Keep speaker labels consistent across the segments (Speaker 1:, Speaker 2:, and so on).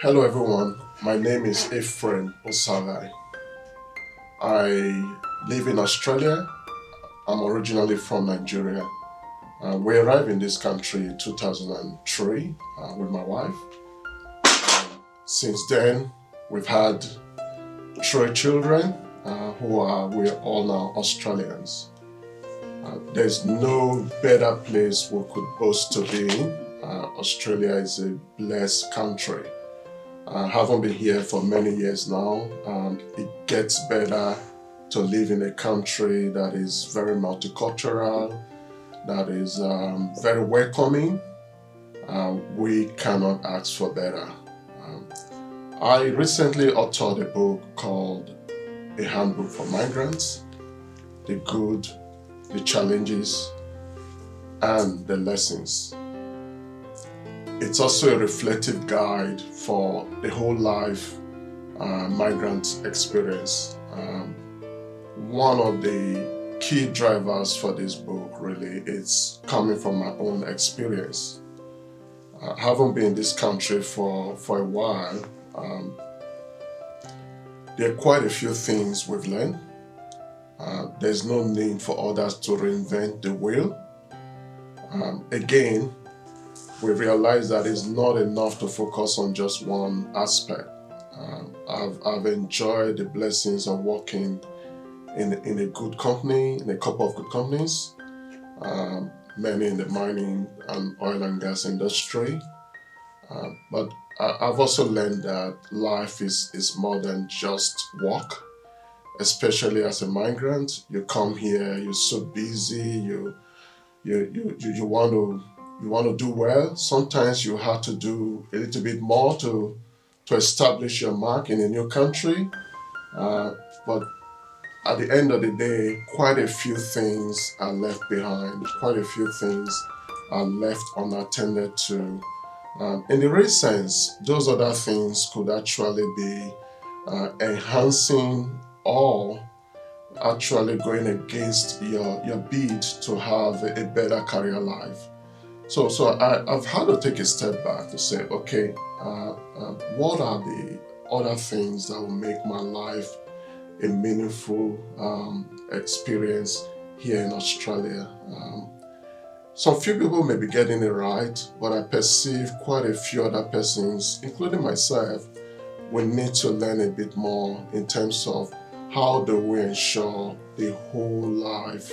Speaker 1: Hello everyone, my name is Ephraim Osaghae. I live in Australia. I'm originally from Nigeria. We arrived in this country in 2003 with my wife. Since then, we've had three children we're all now Australians. There's no better place we could boast to be in. Australia is a blessed country. I haven't been here for many years now, and it gets better to live in a country that is very multicultural, that is very welcoming. We cannot ask for better. Um, I recently authored a book called A Handbook for Migrants, the good, the challenges, and the lessons. It's also a reflective guide for the whole life migrant experience. One of the key drivers for this book really is coming from my own experience. Having been in this country for a while, there are quite a few things we've learned. There's no need for others to reinvent the wheel. Again, we realize that it's not enough to focus on just one aspect. I've enjoyed the blessings of working in a good company, in a couple of good companies, many in the mining and oil and gas industry. But I've also learned that life is more than just work, especially as a migrant. You come here, you're so busy, you want to do well. Sometimes you have to do a little bit more to establish your mark in a new country. But at the end of the day, quite a few things are left behind. Quite a few things are left unattended to. In the real sense, those other things could actually be enhancing or actually going against your bid to have a better career life. So I've had to take a step back to say, okay, what are the other things that will make my life a meaningful experience here in Australia? Some few people may be getting it right, but I perceive quite a few other persons, including myself, we need to learn a bit more in terms of how do we ensure the whole life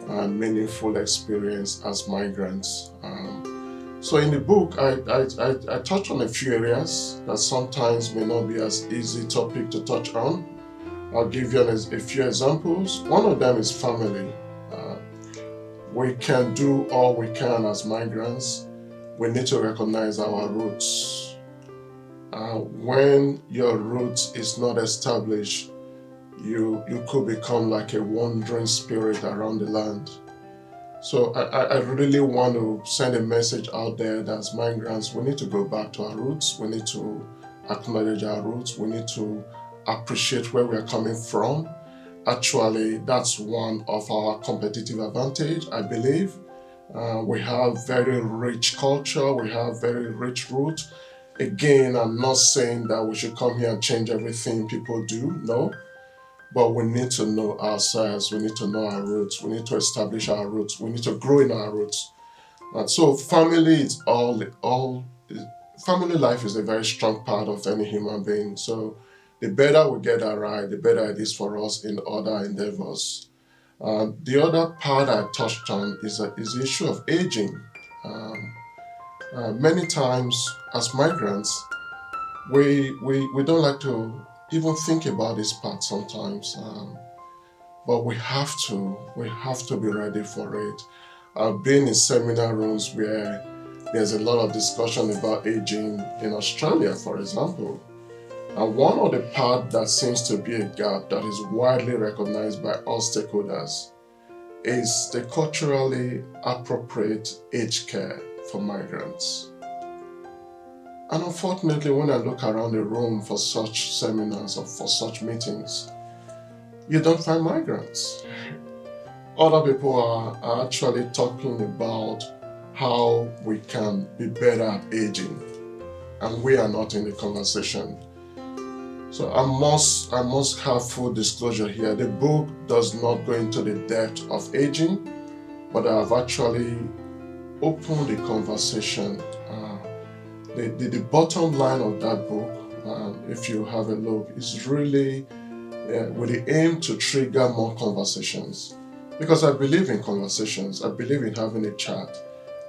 Speaker 1: and meaningful experience as migrants. So in the book, I touch on a few areas that sometimes may not be as easy topic to touch on. I'll give you a few examples. One of them is family. We can do all we can as migrants. We need to recognize our roots. When your roots is not established, you could become like a wandering spirit around the land. So I really want to send a message out there that as migrants, we need to go back to our roots. We need to acknowledge our roots. We need to appreciate where we are coming from. Actually, that's one of our competitive advantage, I believe. We have very rich culture. We have very rich roots. Again, I'm not saying that we should come here and change everything people do. No. But we need to know ourselves, we need to know our roots, we need to establish our roots, we need to grow in our roots. And so family is family life is a very strong part of any human being. So the better we get that right, the better it is for us in other endeavors. The other part I touched on is the issue of aging. Many times as migrants, we don't like to even think about this part sometimes, but we have to be ready for it. I've been in seminar rooms where there's a lot of discussion about aging in Australia, for example. And one of the part that seems to be a gap that is widely recognized by all stakeholders is the culturally appropriate aged care for migrants. And unfortunately, when I look around the room for such seminars or for such meetings, you don't find migrants. Other people are actually talking about how we can be better at aging. and we are not in the conversation. So I must have full disclosure here. The book does not go into the depth of aging, but I have actually opened the conversation. The bottom line of that book, if you have a look, is really with the aim to trigger more conversations. Because I believe in conversations. I believe in having a chat.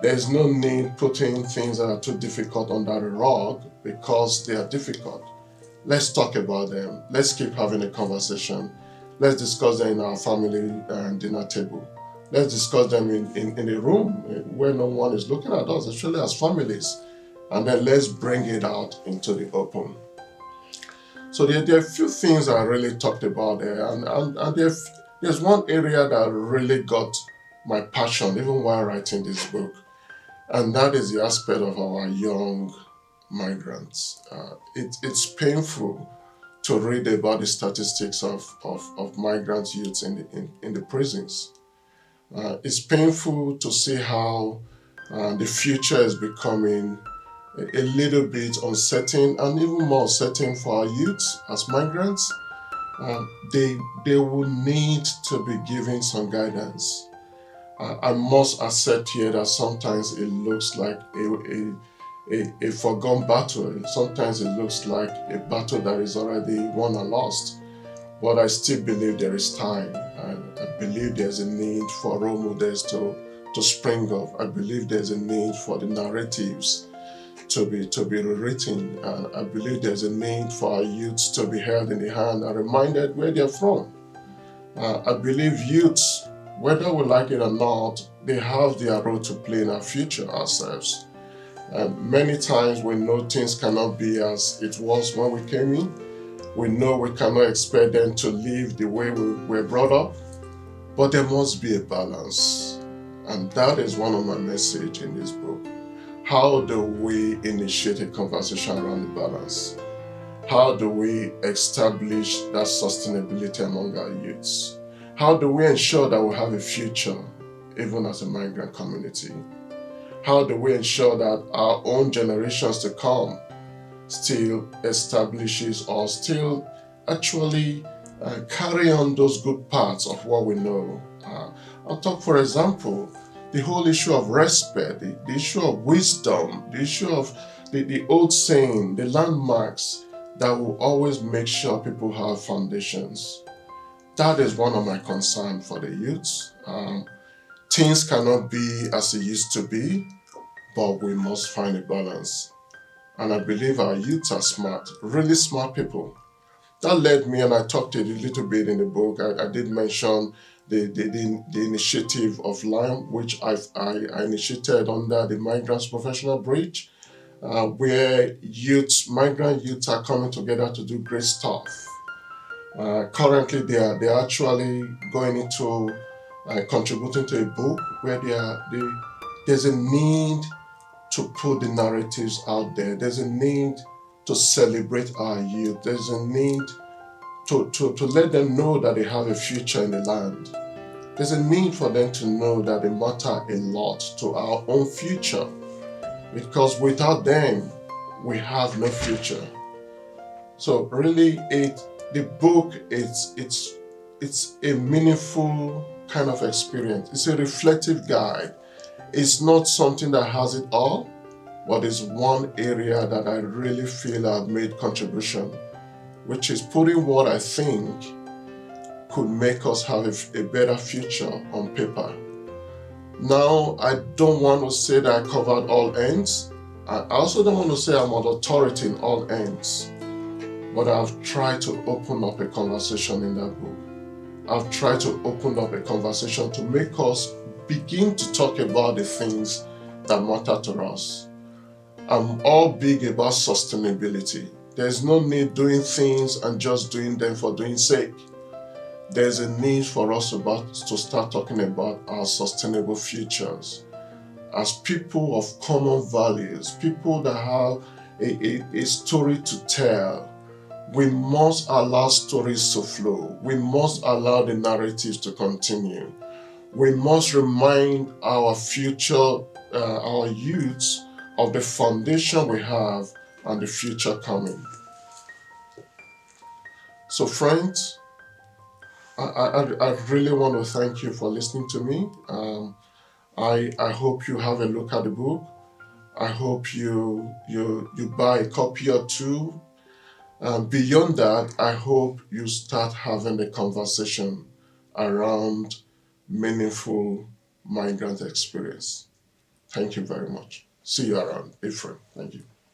Speaker 1: There's no need putting things that are too difficult under the rug because they are difficult. Let's talk about them. Let's keep having a conversation. Let's discuss them in our family dinner table. Let's discuss them in a room where no one is looking at us, especially as families. And then let's bring it out into the open. So there are a few things I really talked about there. And there's one area that really got my passion, even while writing this book. And that is the aspect of our young migrants. It's painful to read about the statistics of migrant youths in the prisons. It's painful to see how the future is becoming a little bit uncertain, and even more uncertain for our youths as migrants. They will need to be given some guidance. I must accept here that sometimes it looks like a forgone battle. Sometimes it looks like a battle that is already won and lost. But I still believe there is time. I believe there's a need for role models to spring up. I believe there's a need for the narratives to be rewritten. And I believe there's a need for our youths to be held in the hand and reminded where they're from. I believe youths, whether we like it or not, they have their role to play in our future ourselves. Many times we know things cannot be as it was when we came in. We know we cannot expect them to live the way we were brought up, but there must be a balance. And that is one of my messages in this book. How do we initiate a conversation around the balance? How do we establish that sustainability among our youths? How do we ensure that we have a future, even as a migrant community? How do we ensure that our own generations to come still establishes or still actually carry on those good parts of what we know? I'll talk, for example, the whole issue of respect, the issue of wisdom, the issue of the old saying, the landmarks that will always make sure people have foundations. That is one of my concerns for the youths. Things cannot be as it used to be, but we must find a balance. And I believe our youths are smart, really smart people. That led me, and I talked a little bit in the book. I did mention the initiative of LIME, which I initiated under the Migrants Professional Bridge, where migrant youths are coming together to do great stuff. Currently, they're actually going into contributing to a book where there's a need to put the narratives out there. There's a need to celebrate our youth. There's a need to let them know that they have a future in the land. There's a need for them to know that they matter a lot to our own future, because without them, we have no future. So really, the book, it's a meaningful kind of experience. It's a reflective guide. It's not something that has it all, but it's one area that I really feel I've made contribution, which is putting what I think could make us have a better future on paper. Now, I don't want to say that I covered all ends. I also don't want to say I'm an authority in all ends, but I've tried to open up a conversation in that book. I've tried to open up a conversation to make us begin to talk about the things that matter to us. I'm all big about sustainability. There's no need doing things and just doing them for doing sake. There's a need for us to start talking about our sustainable futures as people of common values, people that have a story to tell. We must allow stories to flow. We must allow the narratives to continue. We must remind our future, our youths, of the foundation we have and the future coming. So friends, I really want to thank you for listening to me. I hope you have a look at the book. I hope you buy a copy or two. Beyond that, I hope you start having a conversation around meaningful migrant experience. Thank you very much. See you around, Ephraim. Thank you.